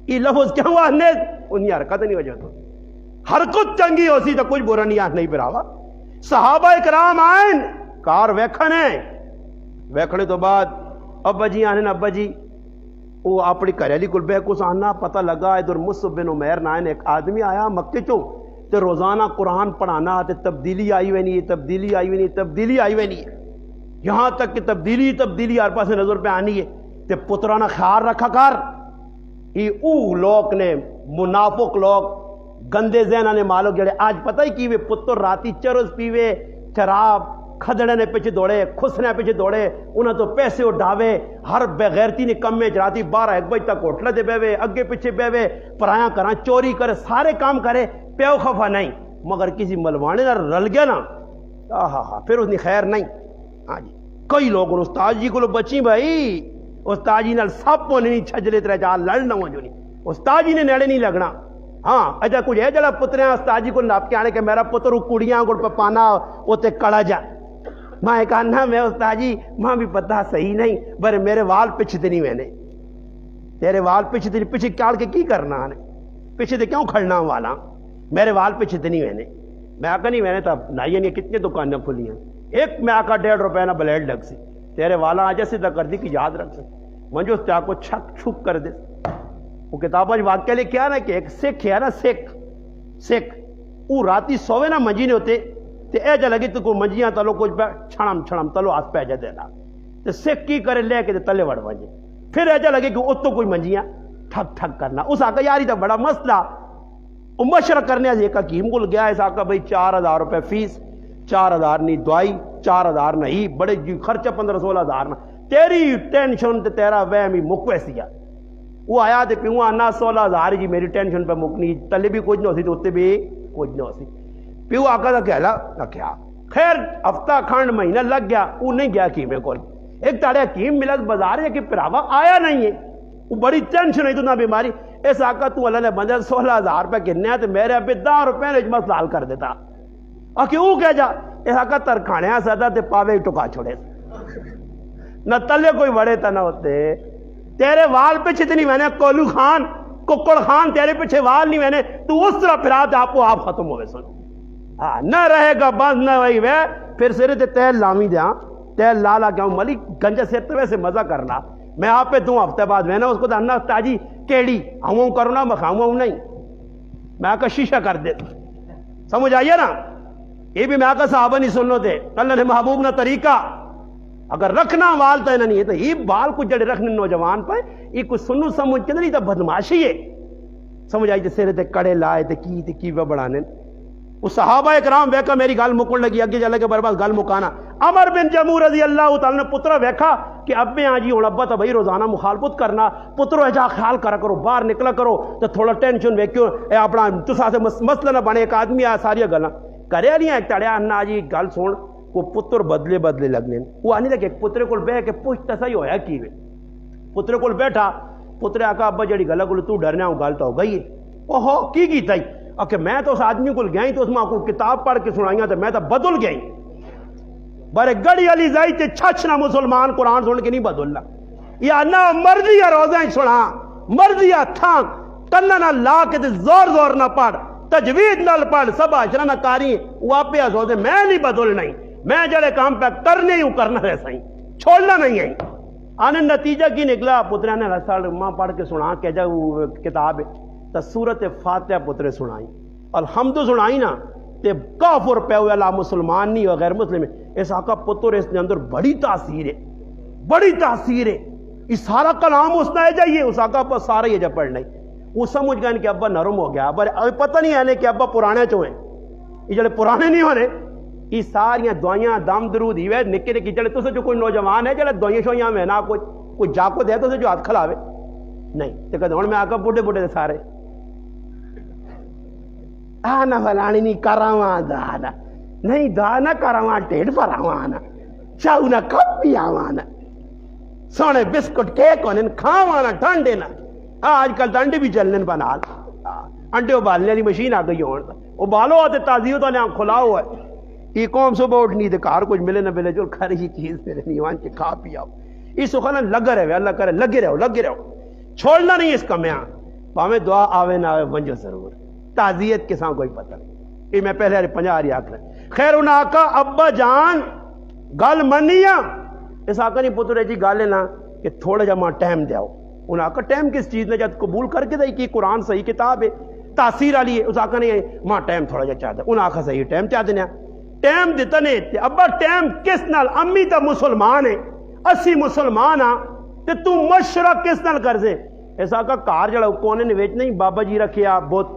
یہ لفظ کیوں آہنے انہی حرکت نہیں ہو جاتا حرکت چنگی ہو سی تو کچھ برا نہیں آہنا ہی پراوا صحابہ اکرام آئین کار ویکھنے ویکھنے تو بعد ابا جی آنے ابا جی وہ اپنی گھریلی کول بے کچھ آنا پتہ لگا ادھر مصعب بن عمیر نائن ایک آدمی آیا مکے چوں تے روزانہ قرآن پڑھانا تے تبدیلی آئی ہوئی نہیں تبدیلی آئی ہوئی نہیں تبدیلی آئی ہوئی نہیں یہاں تک کہ تبدیلی ہر پاس نظر پہ آنی ہے تے پترانہ خیال رکھا کر یہ او لوگ نے منافق لوگ گندے ذہنہ نے مالک جڑے آج پتہ ہی کی وے پتر راتی چرس پیوے شراب کھدڑے نے پیچھے دوڑے خسنے پیچھے دوڑے انہاں تو پیسے اٹھاوے ہر بغیرتی نے کم میں راتی 12-1 بجے تک ہوٹل دے بیوے اگے پیچھے بیوے پرایاں کراں چوری کرے سارے کام کرے پیو خفا نہیں مگر کسی ملوانے نہ رل گیا نا پھر اس نے خیر نہیں ہاں جی کئی لوگ استاد جی کو بچی بھائی استاد جی نال سب کو نہیں چھجلے ترے جا لڑنا ہو جو نہیں استاد جی نے نیڑے نہیں لگنا ہاں اجا کچھ ہے جڑا پتریاں استاد جی کو ناپ کے آنے کہ میرا پتر کڑیاں کو پپانا اوتے کڑا جا میں کہنا میں استاد جی ماں بھی پتہ صحیح نہیں پر میرے وال پیچھے تے نہیں میں نے تیرے وال پیچھے تے پیچھے کاڑ کے کی کرنا ہے پیچھے تے کیوں کھڑنا والا میرے وال پیچھے تے نہیں میں نے میں آکا نہیں میں نے تب نائیے نے کتنے دکانیں کھلی ہیں ایک میں آکا 1.5 روپے نہ بلیڈ لگ سی تیرے والا آج سیدھا کر دی کہ یاد رکھ سی منجو اس کو چھک چھک کر دے وہ کتابہ واقعہ لے کیا نا کہ ایک سکھ ہے نا سکھ وہ راتی سوے نا منجی نے ہوتے تے اے جا لگی تو کوئی منجیاں تلو کچھ پہ چھڑم تلو آس پہ جا دینا تے سکھ کی کرے لے کے تلے وڑ وجے پھر اے جا لگی کہ اس تو کوئی منجیاں ٹھک کرنا اس آقا یاری تا بڑا مسئلہ مشورہ کرنے سے ایک حکیم کو گیا اس آقا بھائی 4,000 روپے فیس 4,000 نہیں دوائی 4,000 نہیں بڑے خرچہ 15-16 ہزار نہ تیری ٹینشن تے تیرا وہم ہی مک ویسی ہے وہ آیا تے پیوں آنا 16,000 جی میری ٹینشن پہ مکنی تلے بھی کچھ نہ ہوتی تو اتنے بھی کچھ نہ ہوتی پیوں آقا دا کہلا کیا خیر ہفتہ کھنڈ مہینہ لگ گیا وہ نہیں گیا حکیم کو ایک تاڑے حکیم ملا بازار ہے کہ پراوا آیا نہیں ہے وہ بڑی ٹینشن ہوئی تو نہ بیماری اس آقا تو اللہ نے بندے 16,000 روپے گرنے ہیں تو میرے ابھی 10 روپے نے مسئلہ حل کر دیتا آکے وہ کہہ جا اس آقا ترکھانے ہیں سادہ تے پاوے ٹکا چھوڑے نہ تلے کوئی بڑے تا نہ ہوتے تیرے وال پیچھے نہیں میں نے کولو خان ککڑ خان تیرے پیچھے وال نہیں میں نے تو اس طرح پھر آپ کو آپ ختم ہوئے سنو نہ رہے گا بند نہ وہی وے پھر سرے تے تیل لامی دیا تیل لالا کیا ملی گنجے سے ویسے مزہ کرنا میں آپ پہ 2 ہفتے بعد میں نے اس کو دانا تاجی کیڑی ہوں کرنا مخاؤں نہیں میں آقا شیشہ کر دے سمجھ آئیے نا یہ بھی میں آقا صحابہ نہیں سنو دے اللہ نے محبوب نہ طریقہ اگر رکھنا وال تو نہیں ہے تو یہ بال کو جڑے رکھنے نوجوان پہ یہ کچھ سنو سمجھ کے نہیں تو بدماشی ہے سمجھ آئی سیرے تے کڑے لائے تے کی بڑھانے وہ صحابہ اکرام ویکھا میری گل مکن لگی اگے چلے کے برباد گل مکانا عمر بن جمور رضی اللہ تعالی نے پترا ویکھا کہ ابے ہاں جی ہوں ابا تو بھائی روزانہ مخالفت کرنا پترو ایجا خیال کرا کرو باہر نکلا کرو تو تھوڑا ٹینشن ویکھو اپنا تسا سے مسئلہ نہ بنے ایک آدمی آیا ساری گلاں کرے نہیں ایک تڑیا انا جی گل سن وہ پتر بدلے لگنے وہ آنے لگے پترے کول بہ کے پوچھتا سہی ہویا کی وے پترے کول بیٹھا پترے آکا ابا جڑی گل کو تو ڈرنا ہوں گل تو ہو گئی ہے اوہو کی کیتا ہی کہ میں تو اس آدمی کو گیا تو اس میں کو کتاب پڑھ کے سنائیاں تو میں تو بدل گئی بارے گڑی علی زائی تے چھچنا مسلمان قرآن سن کے نہیں بدلنا یا نہ مرضی یا روزہ سنا مرضی یا تھان کننا نہ لا کے تے زور زور نہ پڑھ تجوید نال پڑھ سب اشرا نہ کاری وہ آپ ہو دے میں نہیں بدلنا ہی میں جڑے کام پہ کرنے ہوں کرنا ویسا ہی چھوڑنا نہیں ہے آنے نتیجہ کی نکلا پترے نے رسال ماں پڑھ کے سنا کہ جا وہ کتاب تا سورت فاتحہ پترے سنائی الحمد سنائی نا تے کافر پہ ہوئے اللہ مسلمان نہیں اور غیر مسلم ہے اس آقا پتر اس نے اندر بڑی تاثیر ہے بڑی تاثیر ہے اس سارا کلام اس نے جائیے اس آقا پر سارا یہ جب پڑھنا ہی وہ سمجھ گئے کہ ابا نرم ہو گیا ابا پتہ نہیں آنے کہ ابا پرانے چوہیں یہ جڑے پرانے نہیں ہونے یہ ساری دعائیاں دم درود ہی نکے نکی جڑے تو سے جو کوئی نوجوان ہے جڑے دعائیاں شوئیاں میں نہ کوئی جا کو دے تو سے جو ہاتھ کھلاوے نہیں تو کہتے ہوں میں آقا بڑھے بڑھے دے سارے آنا فلانی نہیں کراوان دانا نہیں دانا کراوان ٹیڑ پراوانا چاہونا کب بھی آوانا سونے بسکٹ کیک ہونے کھاوانا ٹھنڈے نا آج کل تو انڈے بھی چلنے بنا انڈے ابالنے والی مشین آ گئی ہوں ابالو آتے تازی ہو تو نے کھلا ہوا ہے یہ قوم صبح اٹھنی دے کار کچھ ملے نہ ملے جو کھر ہی چیز میرے نیوان کے کھا پی آؤ اس سخنا لگا رہے اللہ کرے لگے رہو چھوڑنا نہیں اس کا میاں پاویں دعا آوے نہ آوے ونجو ضرور تعزیت کے ساتھ کوئی پتہ نہیں یہ میں پہلے 50 آری آکھ رہا خیر انہاں آقا ابا جان گل منیا اس آقا نہیں پتر جی گالے نا کہ تھوڑا جا ماں ٹائم دے آؤ انہاں آقا ٹائم کس چیز نے جب قبول کر کے دائی کہ قرآن صحیح کتاب ہے تاثیر آلی ہے اس آقا نے ماں ٹائم تھوڑا جا چاہتا انہاں آقا صحیح ٹائم چاہتے ہیں ٹائم دیتا نہیں ابا ٹائم کس نال امی تا مسلمان ہے اسی مسلمان ہاں تے تو مشورہ کس نال کر سے ایسا کا کار جڑا کونے نے ویچ نہیں بابا جی رکھیا بت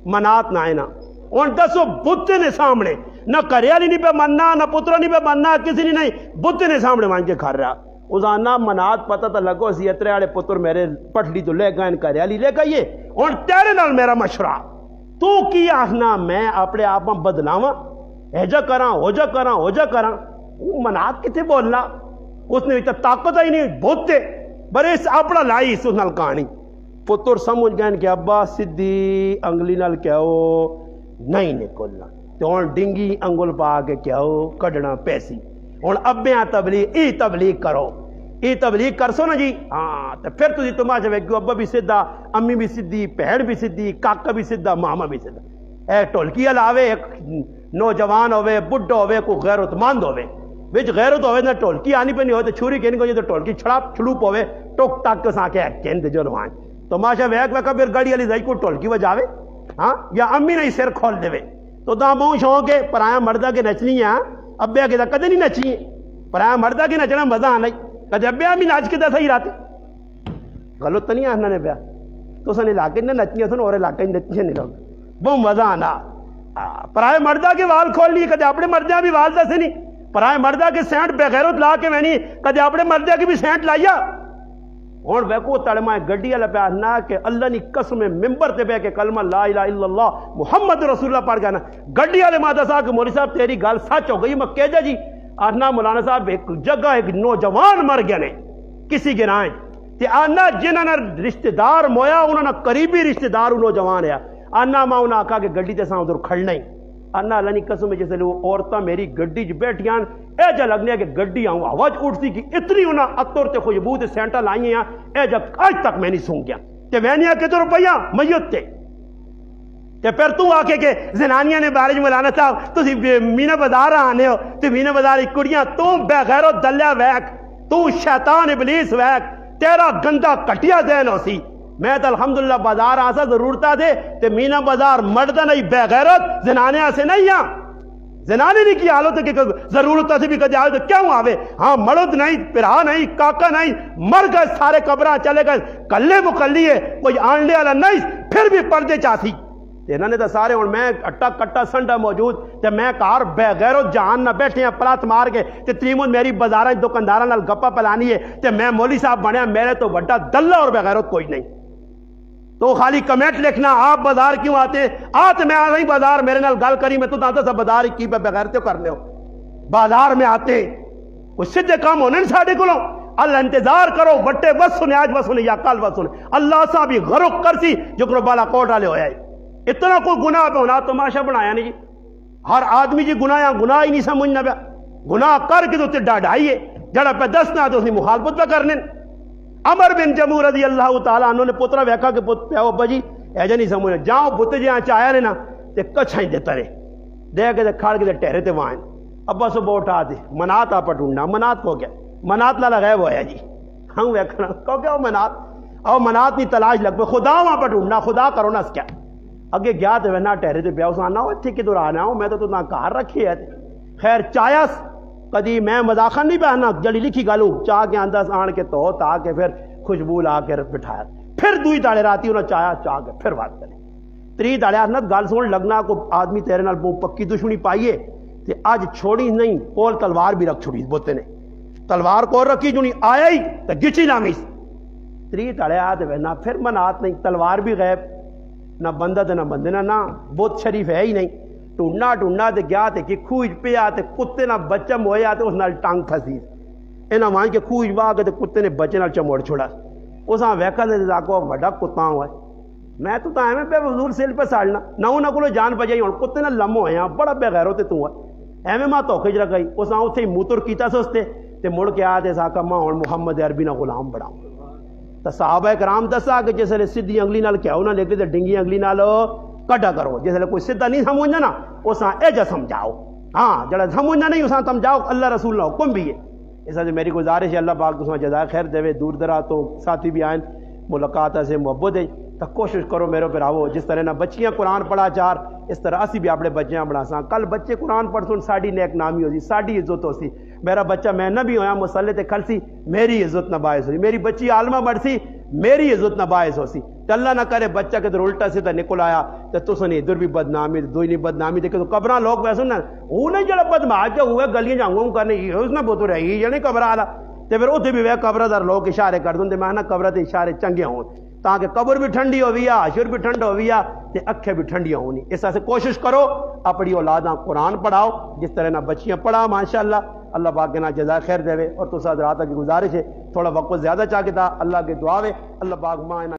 منات نہ آئے نا ان دسو بتے نے سامنے نہ کریالی نہیں پہ مننا نہ پترہ نہیں پہ مننا کسی نے نہیں بتے نے سامنے مان کے کھر رہا ازانا منات پتہ تا لگو سی اترے آڑے پتر میرے پٹھلی تو لے گئے کریالی لے گئے ان تیرے نال میرا مشورہ تو کی آخنا میں اپنے آپ میں بدلاواں ایجا کراں ہو جا کراں وہ منات کتے بولنا اس نے طاقت ہی نہیں بہتے برے اپنا لائی اس نال کہانی پتر سمجھ گئے کہ ابا سدھی انگلی نال کہو نہیں نکلنا تو ہوں ڈنگی انگل پا کے کہو کڈنا پیسی ہوں ابیاں تبلیغ کرو یہ تبلیغ کرسو نا جی ہاں تو پھر تھی تماشا ویکھو ابا بھی سیدھا امی بھی سیدھی بہن بھی سیدھی کاکا بھی سیدھا ماما بھی سیدھا اے ٹولکی لاوے ایک نوجوان ہوئے بڈھا ہوئے کوئی غیرت مند ہوئے وچ غیرت ہوئے نہ ٹولکی آنی پہ نہیں ہوئے تو چھوری کہنی کو تو ٹولکی چھڑوپ ہوئے ٹوک ٹاک کے ساں کے کہن جو روان تماشا ویک ویکا پھر گاڑی والی جائی کو ٹولکی بجاوے ہاں یا امی نہیں سر کھول دے تو دا بہت شوق ہے پرایا مردہ کے نچنی ہے ابیا کے کدے نہیں نچی پرایا مردہ کے نچنا مزہ آنا کدے ابیا بھی ناچ کے دے صحیح راتے غلط تو نہیں آنا نے پیا تو سن علاقے نے نچنی سن اور علاقے نچنی نہیں لوگ بہت مزہ آنا پرائے مردہ کے وال کھول لیے کدے اپنے مردہ بھی وال دسے نہیں پرائے مردہ کے سینٹ بغیرت لا کے میں نہیں کدے اپنے مردہ کی بھی سینٹ لائیا ہوں ویکو تڑما گڈی والا پہ آنا کہ اللہ نے قسم ممبر تے بہ کے کلمہ لا الہ الا اللہ محمد رسول اللہ پڑھ گانا گڈی والے ماتا صاحب کہ مولوی صاحب تیری گل سچ ہو گئی میں کہہ جا جی آنا مولانا صاحب ایک جگہ ایک نوجوان مر گیا نے کسی گرائیں تے آنا جنہاں نے رشتہ دار مویا انہوں نے قریبی رشتہ دار نوجوان ہے آنا ماں انہاں آکھا کہ گڈی تے ساں ادھر کھڑنا ہی آنا اللہ نے قسم جیسے لو عورتاں میری گڈی چ بیٹھیاں اے جا لگنے کہ گڈی آؤں آواز اٹھتی کہ اتنی انہاں عطر تے خوشبو تے سینٹا لائیں ہیں اے جا آج تک میں نہیں سوں گیا تے وینیا کتنے روپیہ میت تے پھر تو آ کے زنانیاں نے بارج مولانا صاحب تسی مینا بازار آنے ہو تے مینا بازار کڑیاں تو بے غیر و دلیا ویک تو شیطان ابلیس ویک تیرا گندا کٹیا ذہن ہو سی میں تو الحمدللہ بازار آسا ضرورتا دے تے مینا بازار مردہ نہیں بے غیرت زنانے آسے نہیں ہاں زنانے نہیں کی حالت ہے کہ ضرورتا سے بھی کدے آئے تو کیوں آوے ہاں مرد نہیں پرا نہیں کاکا نہیں مر گئے سارے قبراں چلے گئے کلے مکلی ہے کوئی آنڈے والا نہیں پھر بھی پردے چاہتی انہوں نے تو سارے ہوں میں اٹا کٹا سنڈا موجود تے میں کار بے غیرت جہان نہ بیٹھے ہیں پلات مار کے تے تریمون میری بازاراں دکانداراں نال گپا پلانی ہے تے میں مولوی صاحب بنیا میرے تو بڑا دلہ اور بے غیرت کوئی نہیں تو خالی کمنٹ لکھنا آپ بازار کیوں آتے آتے میں آ رہی بازار میرے نال گل کری میں تو داتا سا بازار کی پہ بغیر تو کرنے ہو بازار میں آتے کچھ سدھے کام ہونے ساڑھے کلوں اللہ انتظار کرو بٹے بس سنے آج بس سنے یا کل بس سنے اللہ سا بھی غرق کرسی جو کرو بالا کوٹ آلے ہویا ہے اتنا کوئی گناہ پہ ہونا تماشا بنایا نہیں جی ہر آدمی جی گناہ ہی نہیں سمجھنا پہ گناہ کر کے تو تے ڈاڑھائیے جڑا پہ دسنا تو اسی مخالفت پہ کرنے عمر بن جمو رضی اللہ تعالیٰ انہوں نے پترہ ویکھا کہ پتر ابا جی ایجا نہیں سمجھنا جاؤ بت جہاں چایا نے نا تے کچھاں دے ترے دے کے کھڑ کے ٹہرے تے وائن ابا صبح اٹھا دے منات آپ ڈھونڈنا منات کو گیا منات لالا غائب ہوا جی ہم ویکھنا کہو کہ منات او منات نہیں تلاش لگ پہ خدا وہاں پہ ڈھونڈنا خدا کرو نا اس کیا اگے گیا تے وینا ٹہرے تے پیا اس آنا ہو اتھے کدھر آنا ہو میں تو نہ کار رکھی ہے خیر چایس کدی میں مذاخن نہیں پہنا جڑی لکھی گالوں چاہ کے انداز آن کے تو تا کے پھر خوشبو لا کے بٹھایا پھر دوئی تاڑے راتی انہوں چایا چاہ کے پھر بات کریں تری تاڑے آنت گال سون لگنا کو آدمی تیرے نال پکی دشمنی پائیے تے آج چھوڑی نہیں کول تلوار بھی رکھ چھوڑی بوتے نے تلوار کو رکھی جو نہیں آیا ہی تو گچی لامیس تری تاڑے آتے وینا پھر منات نہیں تلوار بھی غیب نہ بندہ تے نہ بندے نہ بہت شریف ہے ہی نہیں ٹونڈنا تے گیا تے کہ خوج پہ آتے کتے نہ بچہ موئے آتے اس نال ٹانگ پھسی انہاں وہاں کے خوج با کے تے کتے نے بچے نال چموڑ چھوڑا اس ہاں ویکھا تے کو بڑا کتا ہوا ہے میں تو تائیں میں بے حضور سیل پہ ساڑنا نہ انہاں کو جان پجائی ہوں کتے نہ لمو ہیں بڑا بے غیرو تے تو ہے ایویں ماں توخج رکھائی اس ہاں اتھے موتر کیتا سستے تے مڑ کے آتے ساکا ماں ہوں محمد عربی نہ غلام بڑھاؤں تو صحابہ کرام دسا کہ جیسے سیدھی انگلی نال کیا ہونا لیکن ڈنگی انگلی نال کٹا کرو جیسے کوئی سیدھا نہیں سمجھنا نا اس ہاں ایجا سمجھاؤ ہاں جڑا سمجھنا نہیں اس ہاں سمجھاؤ اللہ رسول نہ حکم بھی ہے اس سے میری گزارش ہے اللہ پاک تساں جزائے خیر دے دور درا تو ساتھی بھی آئیں ملاقات سے محبت ہے تو کوشش کرو میرے پہ آو جس طرح نہ بچیاں قرآن پڑھا چار اس طرح اسی بھی اپنے بچیاں بڑھا سا کل بچے قرآن پڑھ سن ساڑی نیک نامی ہو سی ساڑی عزت ہو سی میرا بچہ میں نہ بھی ہویا مسلح تے کھل سی میری عزت نہ باعث ہو سی میری بچی عالمہ بڑھ سی میری عزت نہ باعث ہو سی تو اللہ نہ کرے بچہ کے در الٹا سے نکل آیا تو تو سنی ادھر بھی بدنامی دوئی نہیں بدنامی دیکھے تو قبران لوگ ویسے نا وہ نہیں جڑا بدماش جو ہوئے گلیاں جاؤں کرنے اس نے بہت رہی یہ نہیں قبر آلا تو پھر اتنے بھی وہ قبر دار لوگ اشارے کر دوں میں نا قبر تے اشارے چنگے ہوں تاکہ قبر بھی ٹھنڈی ہوئی ہے حشر بھی ٹھنڈا ہوئی ہے تے اکھیں بھی ٹھنڈیاں ہونی اس طرح سے کوشش کرو اپنی اولاداں قرآن پڑھاؤ جس طرح نہ بچیاں پڑھا ماشاءاللہ اللہ پاک کے نا جزائے خیر دے اور تو ساتھ رات کی گزارش ہے تھوڑا وقت زیادہ چاہ کے تھا اللہ کے دعا ہے اللہ پاک ماں